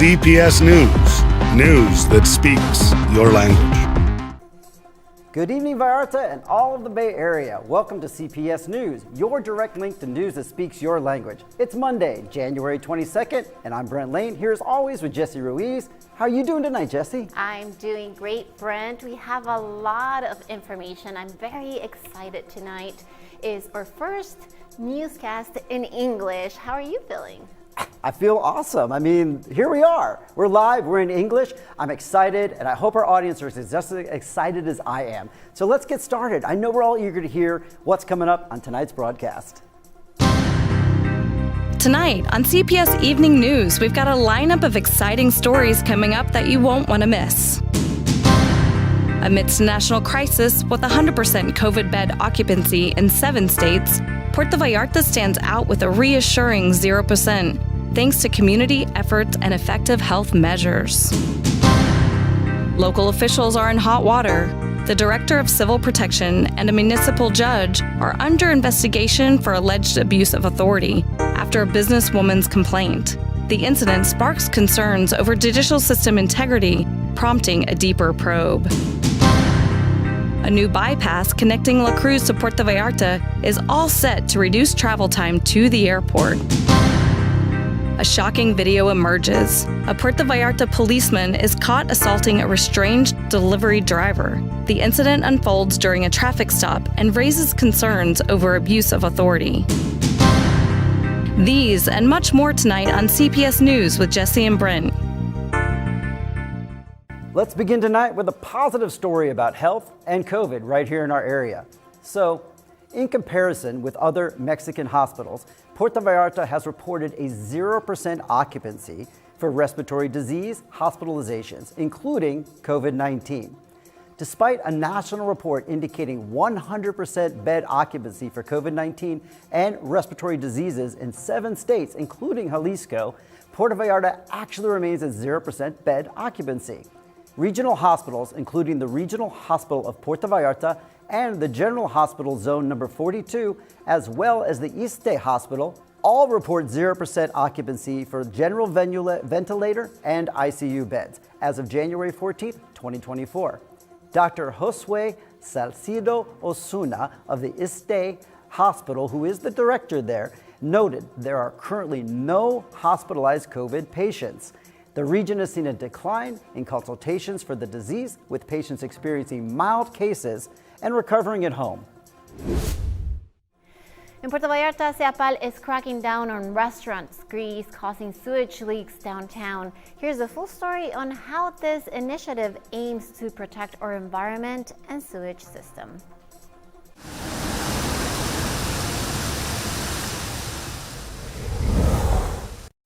CPS News. News that speaks your language. Good evening, Vallarta and all of the Bay Area. Welcome to CPS News, your direct link to news that speaks your language. It's Monday, January 22nd, and I'm Brent Lane, here as always with Jesse Ruiz. How are you doing tonight, Jesse? I'm doing great, Brent. We have a lot of information. I'm very excited. Tonight is our first newscast in English. How are you feeling? I feel awesome. I mean, here we are. We're live, we're in English. I'm excited, and I hope our audience is just as excited as I am. So let's get started. I know we're all eager to hear what's coming up on tonight's broadcast. Tonight on CPS Evening News, we've got a lineup of exciting stories coming up that you won't want to miss. Amidst a national crisis with 100% COVID bed occupancy in 7 states, Puerto Vallarta stands out with a reassuring 0%, thanks to community efforts and effective health measures. Local officials are in hot water. The Director of Civil Protection and a municipal judge are under investigation for alleged abuse of authority after a businesswoman's complaint. The incident sparks concerns over judicial system integrity, prompting a deeper probe. A new bypass connecting La Cruz to Puerto Vallarta is all set to reduce travel time to the airport. A shocking video emerges. A Puerto Vallarta policeman is caught assaulting a restrained delivery driver. The incident unfolds during a traffic stop and raises concerns over abuse of authority. These and much more tonight on CPS News with Jesse and Brent. Let's begin tonight with a positive story about health and COVID right here in our area. So, in comparison with other Mexican hospitals, Puerto Vallarta has reported a 0% occupancy for respiratory disease hospitalizations, including COVID-19. Despite a national report indicating 100% bed occupancy for COVID-19 and respiratory diseases in 7 states, including Jalisco, Puerto Vallarta actually remains at 0% bed occupancy. Regional hospitals, including the Regional Hospital of Puerto Vallarta and the General Hospital Zone number 42, as well as the Iste Hospital, all report 0% occupancy for general ventilator and ICU beds as of January 14, 2024. Dr. Josue Salcido Osuna of the Iste Hospital, who is the director there, noted there are currently no hospitalized COVID patients. The region has seen a decline in consultations for the disease, with patients experiencing mild cases and recovering at home. In Puerto Vallarta, CEPAL is cracking down on restaurants' grease causing sewage leaks downtown. Here's the full story on how this initiative aims to protect our environment and sewage system.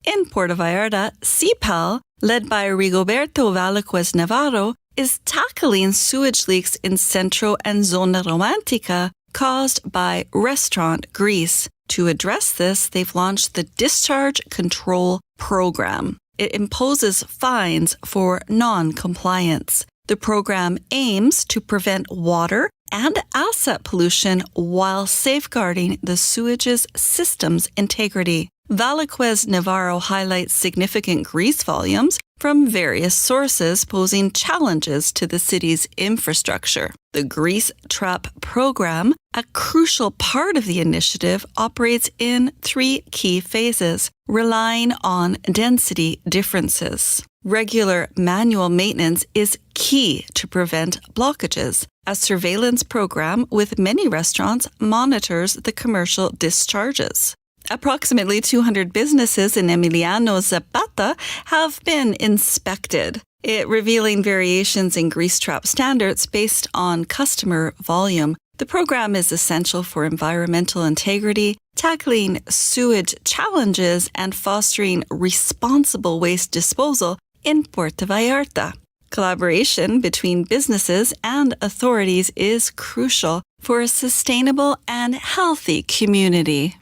In Puerto Vallarta, CPAL, led by Rigoberto Valaquez Navarro, is tackling sewage leaks in Centro and Zona Romantica caused by restaurant grease. To address this, they've launched the Discharge Control Program. It imposes fines for non-compliance. The program aims to prevent water and asset pollution while safeguarding the sewage's system's integrity. Valaquez Navarro highlights significant grease volumes from various sources posing challenges to the city's infrastructure. The Grease Trap Program, a crucial part of the initiative, operates in 3 key phases, relying on density differences. Regular manual maintenance is key to prevent blockages. A surveillance program with many restaurants monitors the commercial discharges. Approximately 200 businesses in Emiliano Zapata have been inspected, revealing variations in grease trap standards based on customer volume. The program is essential for environmental integrity, tackling sewage challenges, and fostering responsible waste disposal in Puerto Vallarta. Collaboration between businesses and authorities is crucial for a sustainable and healthy community.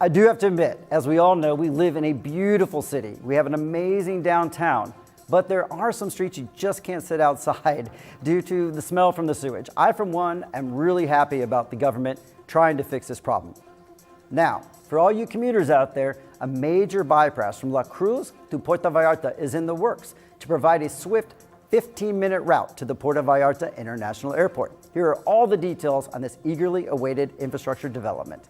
I do have to admit, as we all know, we live in a beautiful city. We have an amazing downtown, but there are some streets you just can't sit outside due to the smell from the sewage. I, for one, am really happy about the government trying to fix this problem. Now, for all you commuters out there, a major bypass from La Cruz to Puerto Vallarta is in the works to provide a swift 15-minute route to the Puerto Vallarta International Airport. Here are all the details on this eagerly awaited infrastructure development.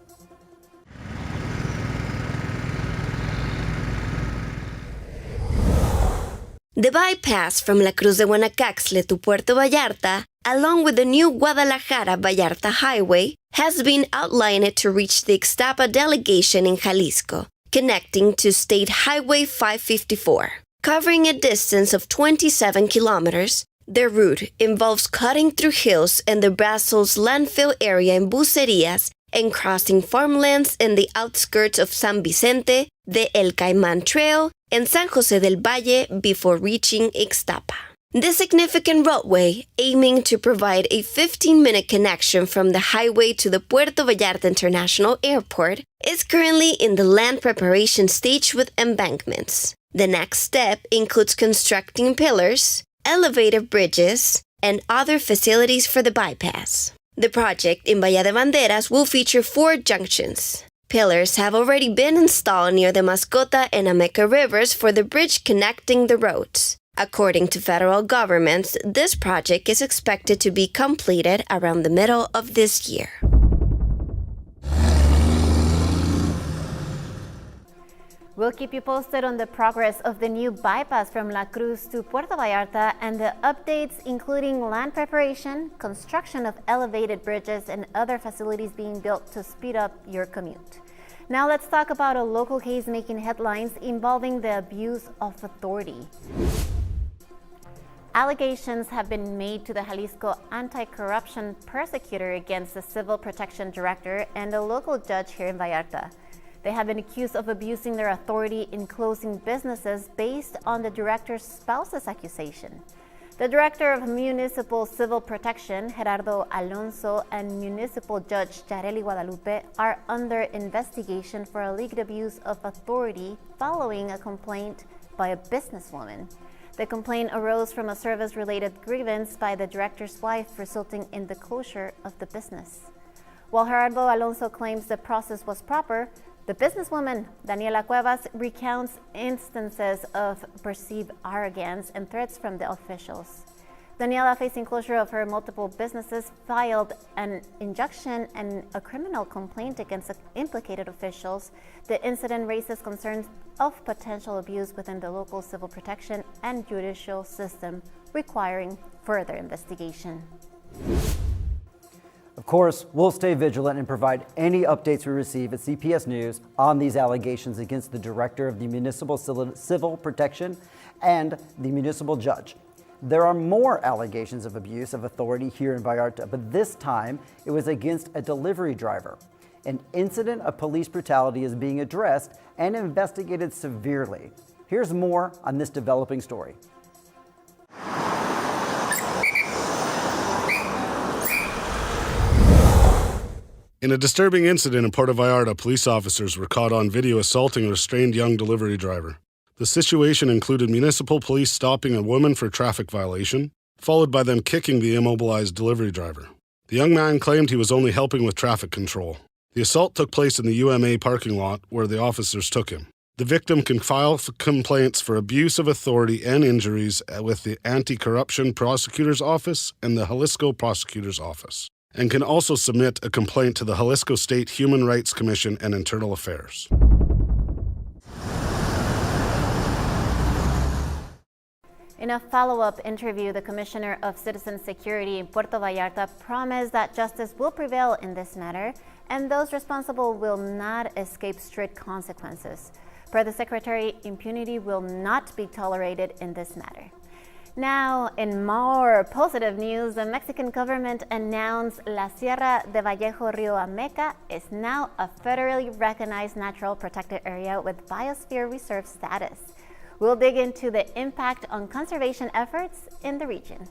The bypass from La Cruz de Guanacaxtle to Puerto Vallarta, along with the new Guadalajara-Vallarta Highway, has been outlined to reach the Ixtapa delegation in Jalisco, connecting to State Highway 554. Covering a distance of 27 kilometers, the route involves cutting through hills in the Brazos landfill area in Bucerias and crossing farmlands in the outskirts of San Vicente, the El Caimán Trail, and San Jose del Valle before reaching Ixtapa. The significant roadway, aiming to provide a 15-minute connection from the highway to the Puerto Vallarta International Airport, is currently in the land preparation stage with embankments. The next step includes constructing pillars, elevated bridges, and other facilities for the bypass. The project in Bahía de Banderas will feature 4 junctions. Pillars have already been installed near the Mascota and Ameca rivers for the bridge connecting the roads. According to federal governments, this project is expected to be completed around the middle of this year. We'll keep you posted on the progress of the new bypass from La Cruz to Puerto Vallarta and the updates, including land preparation, construction of elevated bridges, and other facilities being built to speed up your commute. Now let's talk about a local case making headlines involving the abuse of authority. Allegations have been made to the Jalisco anti-corruption prosecutor against the civil protection director and a local judge here in Vallarta. They have been accused of abusing their authority in closing businesses based on the director's spouse's accusation. The director of Municipal Civil Protection, Gerardo Alonso, and Municipal Judge Yareli Guadalupe are under investigation for alleged abuse of authority following a complaint by a businesswoman. The complaint arose from a service-related grievance by the director's wife, resulting in the closure of the business. While Gerardo Alonso claims the process was proper, the businesswoman, Daniela Cuevas, recounts instances of perceived arrogance and threats from the officials. Daniela, facing closure of her multiple businesses, filed an injunction and a criminal complaint against the implicated officials. The incident raises concerns of potential abuse within the local civil protection and judicial system, requiring further investigation. Of course, we'll stay vigilant and provide any updates we receive at CPS News on these allegations against the director of the Municipal Civil Protection and the municipal judge. There are more allegations of abuse of authority here in Vallarta, but this time it was against a delivery driver. An incident of police brutality is being addressed and investigated severely. Here's more on this developing story. In a disturbing incident in Puerto Vallarta, police officers were caught on video assaulting a restrained young delivery driver. The situation included municipal police stopping a woman for traffic violation, followed by them kicking the immobilized delivery driver. The young man claimed he was only helping with traffic control. The assault took place in the UMA parking lot where the officers took him. The victim can file complaints for abuse of authority and injuries with the Anti-Corruption Prosecutor's Office and the Jalisco Prosecutor's Office, and can also submit a complaint to the Jalisco State Human Rights Commission and Internal Affairs. In a follow-up interview, the Commissioner of Citizen Security in Puerto Vallarta promised that justice will prevail in this matter and those responsible will not escape strict consequences. Per the Secretary, impunity will not be tolerated in this matter. Now, in more positive news, the Mexican government announced La Sierra de Vallejo Rio Ameca is now a federally recognized natural protected area with biosphere reserve status. We'll dig into the impact on conservation efforts in the region.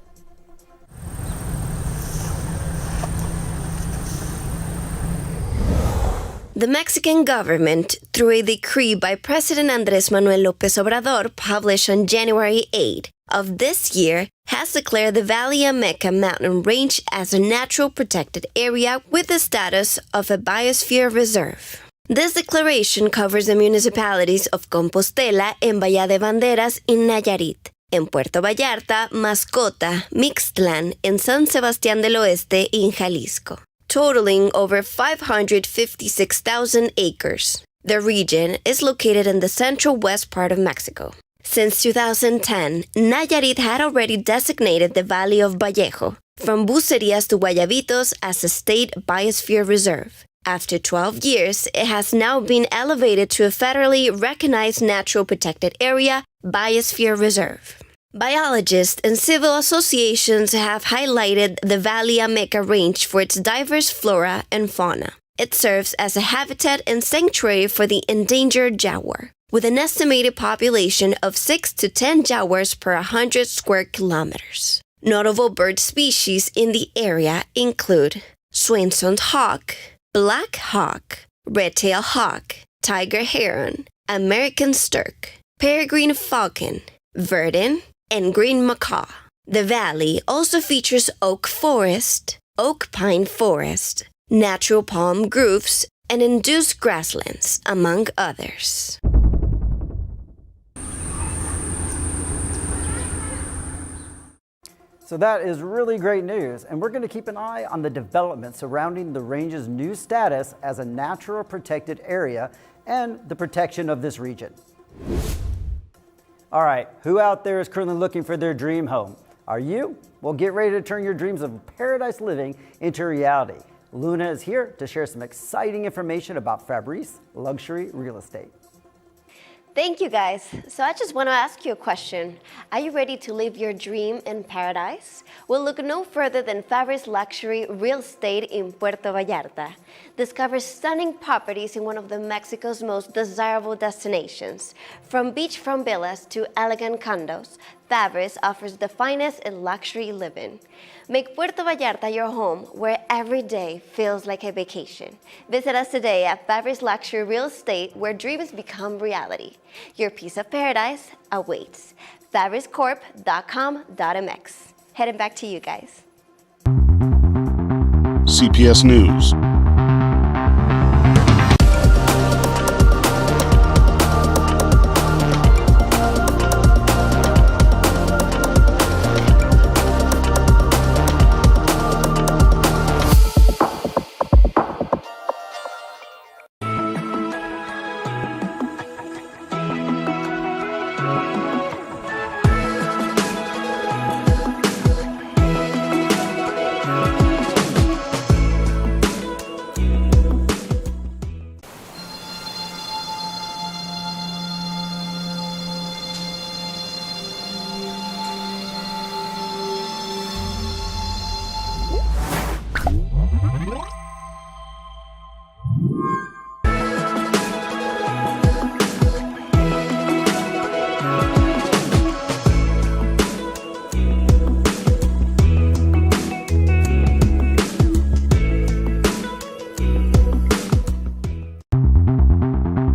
The Mexican government, through a decree by President Andrés Manuel López Obrador published on January 8 of this year, has declared the Valle Ameca mountain range as a natural protected area with the status of a biosphere reserve. This declaration covers the municipalities of Compostela and Bahía de Banderas in Nayarit, en Puerto Vallarta, Mascota, Mixtlan, and San Sebastián del Oeste in Jalisco, totaling over 556,000 acres. The region is located in the central west part of Mexico. Since 2010, Nayarit had already designated the Valley of Vallejo, from Bucerias to Guayabitos, as a state biosphere reserve. After 12 years, it has now been elevated to a federally recognized natural protected area, biosphere reserve. Biologists and civil associations have highlighted the Valley Ameca Range for its diverse flora and fauna. It serves as a habitat and sanctuary for the endangered jaguar, with an estimated population of 6 to 10 jaguars per 100 square kilometers. Notable bird species in the area include Swainson's hawk, black hawk, red-tailed hawk, tiger heron, American sturk, peregrine falcon, verdin, and green macaw. The valley also features oak forest, oak pine forest, natural palm groves, and induced grasslands, among others. So that is really great news, and we're going to keep an eye on the development surrounding the range's new status as a natural protected area and the protection of this region. All right, who out there is currently looking for their dream home? Are you? Well, get ready to turn your dreams of paradise living into reality. Luna is here to share some exciting information about Fabrice Luxury Real Estate. Thank you, guys. So I just want to ask you a question. Are you ready to live your dream in paradise? Well, look no further than Fabrice Luxury Real Estate in Puerto Vallarta. Discover stunning properties in one of Mexico's most desirable destinations. From beachfront villas to elegant condos, Fabrice offers the finest in luxury living. Make Puerto Vallarta your home, where every day feels like a vacation. Visit us today at Fabrice Luxury Real Estate, where dreams become reality. Your piece of paradise awaits. FabriceCorp.com.mx. Heading back to you guys. CPS News.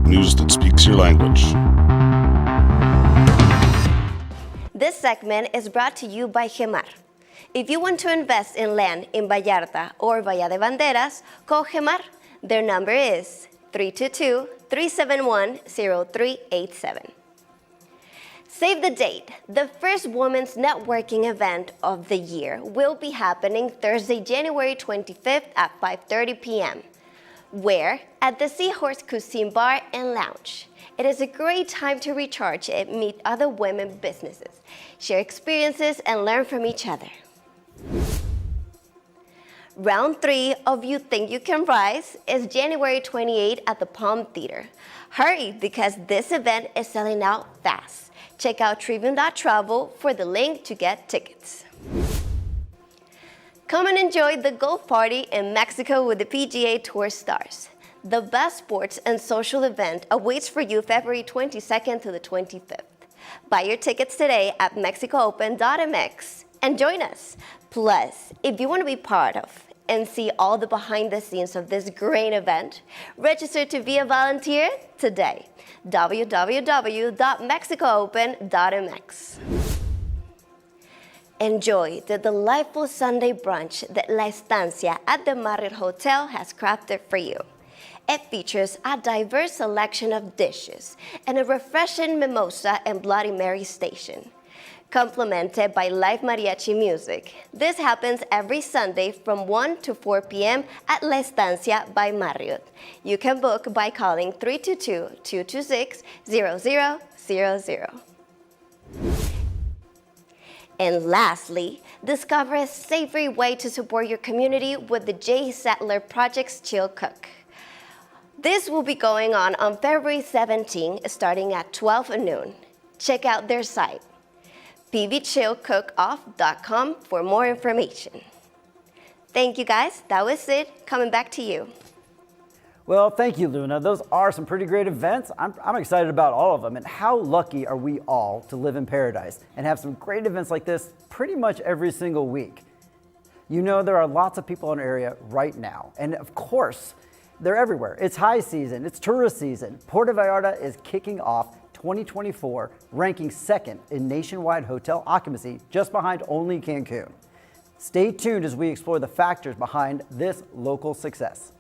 News that speaks your language. This segment is brought to you by TVMar. If you want to invest in land in Vallarta or Bahía de Banderas, call TVMar. Their number is 322-371-0387. Save the date. The first women's networking event of the year will be happening Thursday, January 25th at 5:30 p.m. Where? At the Seahorse Cuisine Bar and Lounge. It is a great time to recharge and meet other women businesses, share experiences, and learn from each other. Round 3 of You Think You Can Rise is January 28 at the Palm Theater. Hurry, because this event is selling out fast. Check out Tribune.travel for the link to get tickets. Come and enjoy the golf party in Mexico with the PGA Tour stars. The best sports and social event awaits for you February 22nd to the 25th. Buy your tickets today at MexicoOpen.mx and join us. Plus, if you want to be part of and see all the behind the scenes of this great event, register to be a volunteer today. www.mexicoopen.mx. Enjoy the delightful Sunday brunch that La Estancia at the Marriott Hotel has crafted for you. It features a diverse selection of dishes and a refreshing mimosa and Bloody Mary station, complemented by live mariachi music. This happens every Sunday from 1 to 4 p.m. at La Estancia by Marriott. You can book by calling 322-226-0000. And lastly, discover a savory way to support your community with the J. Sattler Project's Chill Cook. This will be going on February 17, starting at 12 noon. Check out their site, pvchillcookoff.com, for more information. Thank you guys, that was it. Coming back to you. Well, thank you, Luna. Those are some pretty great events. I'm excited about all of them. And how lucky are we all to live in paradise and have some great events like this pretty much every single week. You know, there are lots of people in our area right now. And of course, they're everywhere. It's high season, it's tourist season. Puerto Vallarta is kicking off 2024, ranking second in nationwide hotel occupancy, just behind only Cancun. Stay tuned as we explore the factors behind this local success.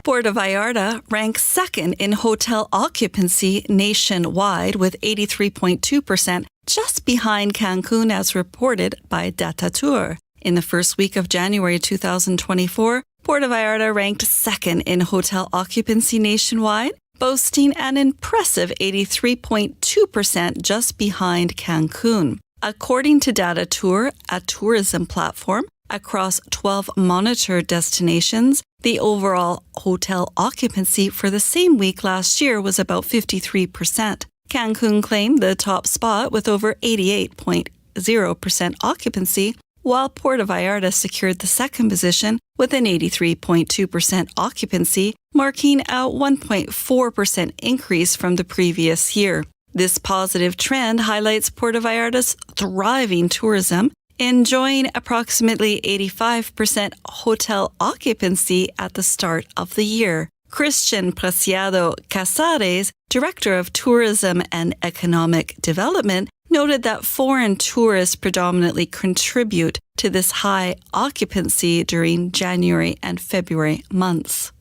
Puerto Vallarta ranks second in hotel occupancy nationwide with 83.2%, just behind Cancun as reported by DataTour. In the first week of January 2024, Puerto Vallarta ranked second in hotel occupancy nationwide, boasting an impressive 83.2%, just behind Cancun. According to DataTour, a tourism platform, across 12 monitored destinations, the overall hotel occupancy for the same week last year was about 53%. Cancun claimed the top spot with over 88.0% occupancy, while Puerto Vallarta secured the second position with an 83.2% occupancy, marking a 1.4% increase from the previous year. This positive trend highlights Puerto Vallarta's thriving tourism, enjoying approximately 85% hotel occupancy at the start of the year. Christian Preciado Casares, Director of Tourism and Economic Development, noted that foreign tourists predominantly contribute to this high occupancy during January and February months.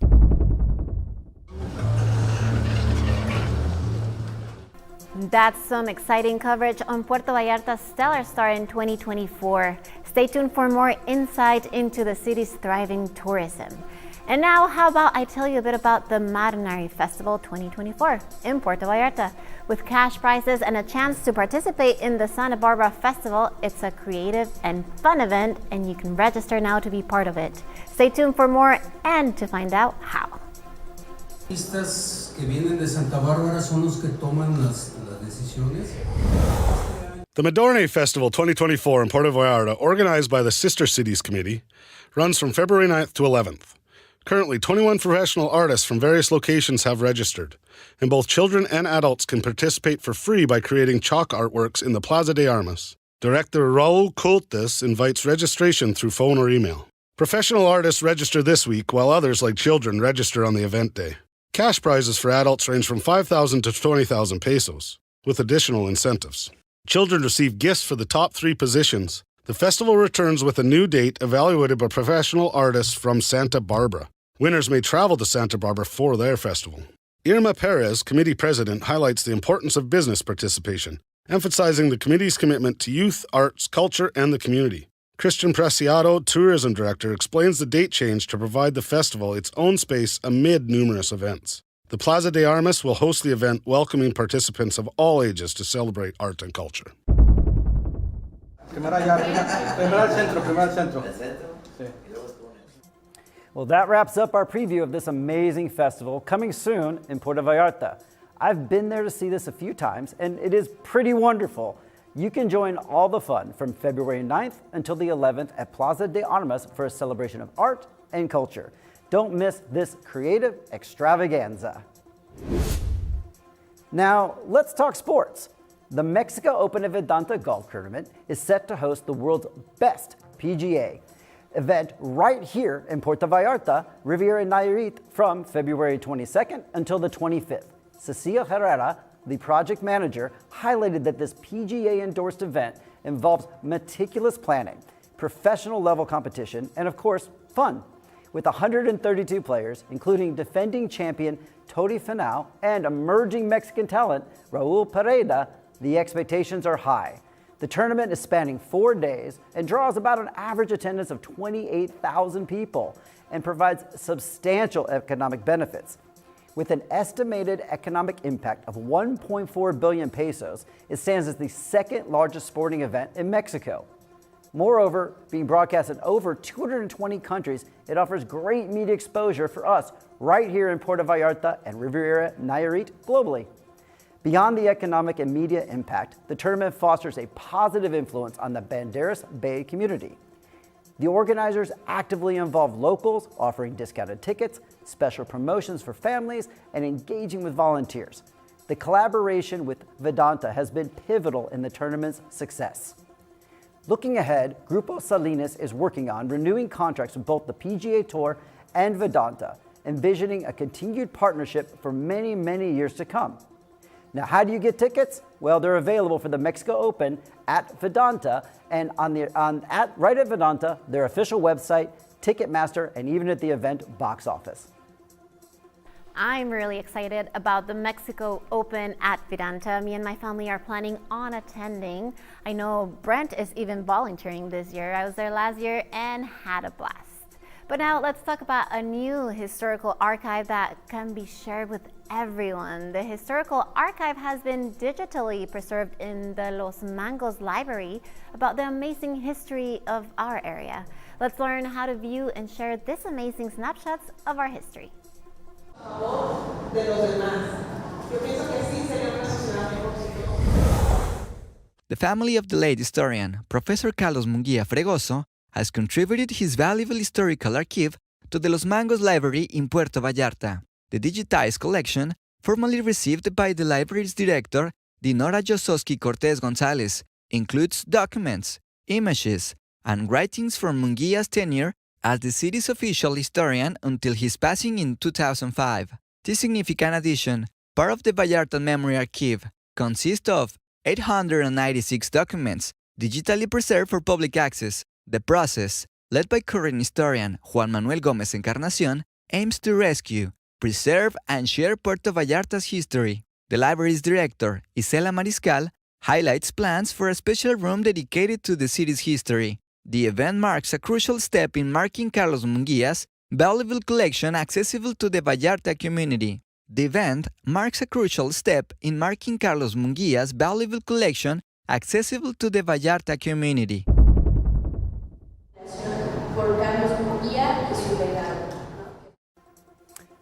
That's some exciting coverage on Puerto Vallarta's stellar start in 2024. Stay tuned for more insight into the city's thriving tourism. And now, how about I tell you a bit about the Marinari Festival 2024 in Puerto Vallarta. With cash prizes and a chance to participate in the Santa Barbara Festival, it's a creative and fun event, and you can register now to be part of it. Stay tuned for more and to find out how. Que vienen de Santa Bárbara son los que toman las decisiones. The Madorne Festival 2024 in Puerto Vallarta, organized by the Sister Cities Committee, runs from February 9th to 11th. Currently, 21 professional artists from various locations have registered, and both children and adults can participate for free by creating chalk artworks in the Plaza de Armas. Director Raul Coltes invites registration through phone or email. Professional artists register this week, while others, like children, register on the event day. Cash prizes for adults range from 5,000 to 20,000 pesos, with additional incentives. Children receive gifts for the top 3 positions. The festival returns with a new date evaluated by professional artists from Santa Barbara. Winners may travel to Santa Barbara for their festival. Irma Perez, committee president, highlights the importance of business participation, emphasizing the committee's commitment to youth, arts, culture, and the community. Christian Preciado, tourism director, explains the date change to provide the festival its own space amid numerous events. The Plaza de Armas will host the event, welcoming participants of all ages to celebrate art and culture. Well, that wraps up our preview of this amazing festival coming soon in Puerto Vallarta. I've been there to see this a few times, and it is pretty wonderful. You can join all the fun from February 9th until the 11th at Plaza de Armas for a celebration of art and culture. Don't miss this creative extravaganza. Now, let's talk sports. The Mexico Open of Vedanta Golf Tournament is set to host the world's best PGA event right here in Puerto Vallarta, Riviera Nayarit, from February 22nd until the 25th. Cecilia Herrera, the project manager, highlighted that this PGA-endorsed event involves meticulous planning, professional level competition, and of course, fun. With 132 players, including defending champion Toti Finau and emerging Mexican talent Raul Pereda, the expectations are high. The tournament is spanning 4 days and draws about an average attendance of 28,000 people and provides substantial economic benefits. With an estimated economic impact of 1.4 billion pesos, it stands as the second largest sporting event in Mexico. Moreover, being broadcast in over 220 countries, it offers great media exposure for us right here in Puerto Vallarta and Riviera Nayarit globally. Beyond the economic and media impact, the tournament fosters a positive influence on the Banderas Bay community. The organizers actively involve locals, offering discounted tickets, special promotions for families, and engaging with volunteers. The collaboration with Vedanta has been pivotal in the tournament's success. Looking ahead, Grupo Salinas is working on renewing contracts with both the PGA Tour and Vedanta, envisioning a continued partnership for many, many years to come. Now, how do you get tickets? Well, they're available for the Mexico Open at Vedanta and right at Vedanta, their official website, Ticketmaster, and even at the event box office. I'm really excited about the Mexico Open at Vedanta. Me and my family are planning on attending. I know Brent is even volunteering this year. I was there last year and had a blast. But now let's talk about a new historical archive that can be shared with everyone. The historical archive has been digitally preserved in the Los Mangos Library about the amazing history of our area. Let's learn how to view and share this amazing snapshots of our history. The family of the late historian, Professor Carlos Munguia Fregoso, has contributed his valuable historical archive to the Los Mangos Library in Puerto Vallarta. The digitized collection, formally received by the library's director, Dinora Josowski Cortez Gonzalez, includes documents, images, and writings from Munguia's tenure as the city's official historian until his passing in 2005. This significant addition, part of the Vallarta Memory Archive, consists of 896 documents, digitally preserved for public access. The process, led by current historian Juan Manuel Gómez Encarnación, aims to rescue, preserve, and share Puerto Vallarta's history. The library's director, Isela Mariscal, highlights plans for a special room dedicated to the city's history. The event marks a crucial step in making Carlos Munguia's valuable collection accessible to the Vallarta community. The event marks a crucial step in making Carlos Munguia's valuable collection accessible to the Vallarta community.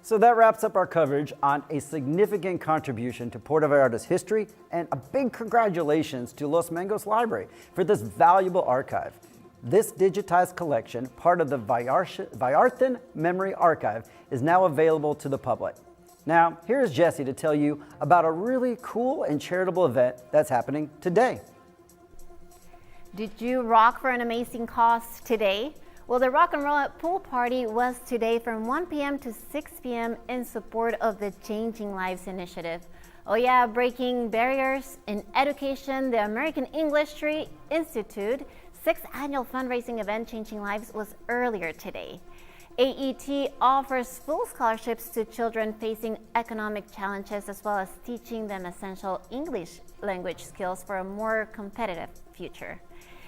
So that wraps up our coverage on a significant contribution to Puerto Vallarta's history, and a big congratulations to Los Mangos Library for this valuable archive. This digitized collection, part of the Vallartan Memory Archive, is now available to the public. Now, here's Jesse to tell you about a really cool and charitable event that's happening today. Did you rock for an amazing cause today? Well, the Rock and Roll at Pool Party was today from 1 p.m. to 6 p.m. in support of the Changing Lives initiative. Oh yeah, breaking barriers in education, the American English Tree Institute 6th annual fundraising event Changing Lives was earlier today. AET offers full scholarships to children facing economic challenges, as well as teaching them essential English language skills for a more competitive future.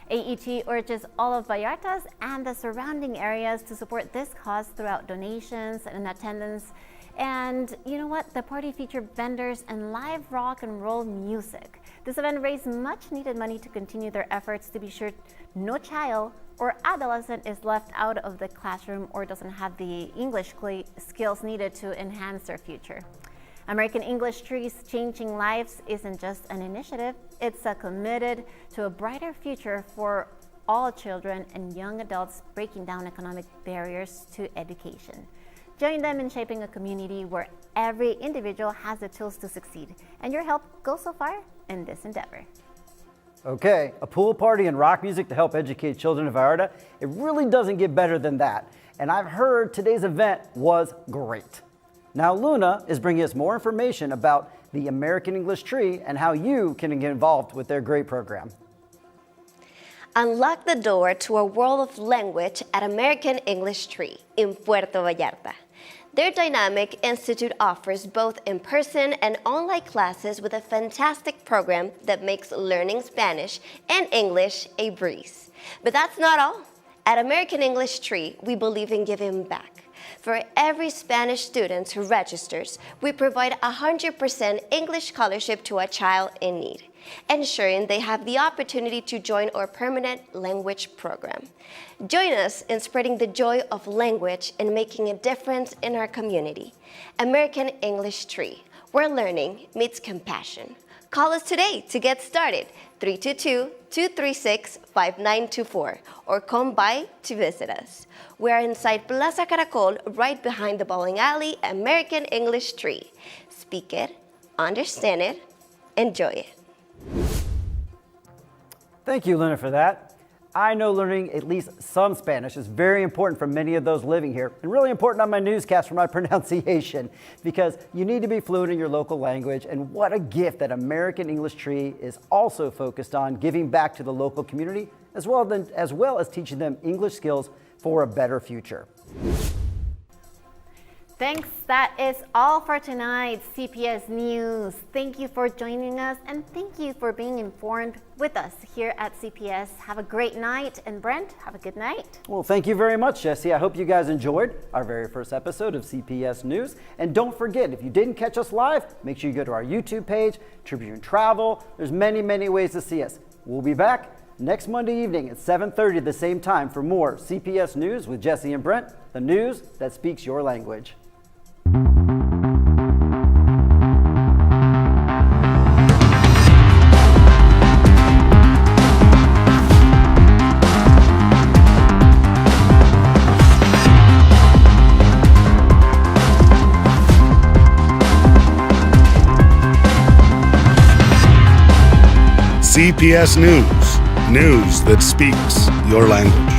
AET urges all of Vallarta's and the surrounding areas to support this cause throughout donations and attendance. And you know what? The party featured vendors and live rock and roll music. This event raised much needed money to continue their efforts to be sure no child or adolescent is left out of the classroom or doesn't have the English skills needed to enhance their future. American English Trees Changing Lives isn't just an initiative, it's committed to a brighter future for all children and young adults, breaking down economic barriers to education. Join them in shaping a community where every individual has the tools to succeed, and your help goes so far in this endeavor. Okay, a pool party and rock music to help educate children of Vallarta. It really doesn't get better than that. And I've heard today's event was great. Now Luna is bringing us more information about the American English Tree and how you can get involved with their great program. Unlock the door to a world of language at American English Tree in Puerto Vallarta. Their dynamic institute offers both in-person and online classes with a fantastic program that makes learning Spanish and English a breeze. But that's not all. At American English Tree, we believe in giving back. For every Spanish student who registers, we provide 100% English scholarship to a child in need, ensuring they have the opportunity to join our permanent language program. Join us in spreading the joy of language and making a difference in our community. American English Tree, where learning meets compassion. Call us today to get started, 322-236-5924, or come by to visit us. We are inside Plaza Caracol, right behind the bowling alley, American English Tree. Speak it, understand it, enjoy it. Thank you, Luna, for that. I know learning at least some Spanish is very important for many of those living here, and really important on my newscast for my pronunciation, because you need to be fluent in your local language, and what a gift that American English Tree is also focused on giving back to the local community, as well as teaching them English skills for a better future. Thanks. That is all for tonight's CPS News. Thank you for joining us, and thank you for being informed with us here at CPS. Have a great night. And Brent, have a good night. Well, thank you very much, Jesse. I hope you guys enjoyed our very first episode of CPS News. And don't forget, if you didn't catch us live, make sure you go to our YouTube page, Tribune Travel. There's many, many ways to see us. We'll be back next Monday evening at 7:30 at the same time for more CPS News with Jesse and Brent, the news that speaks your language. CPS News, news that speaks your language.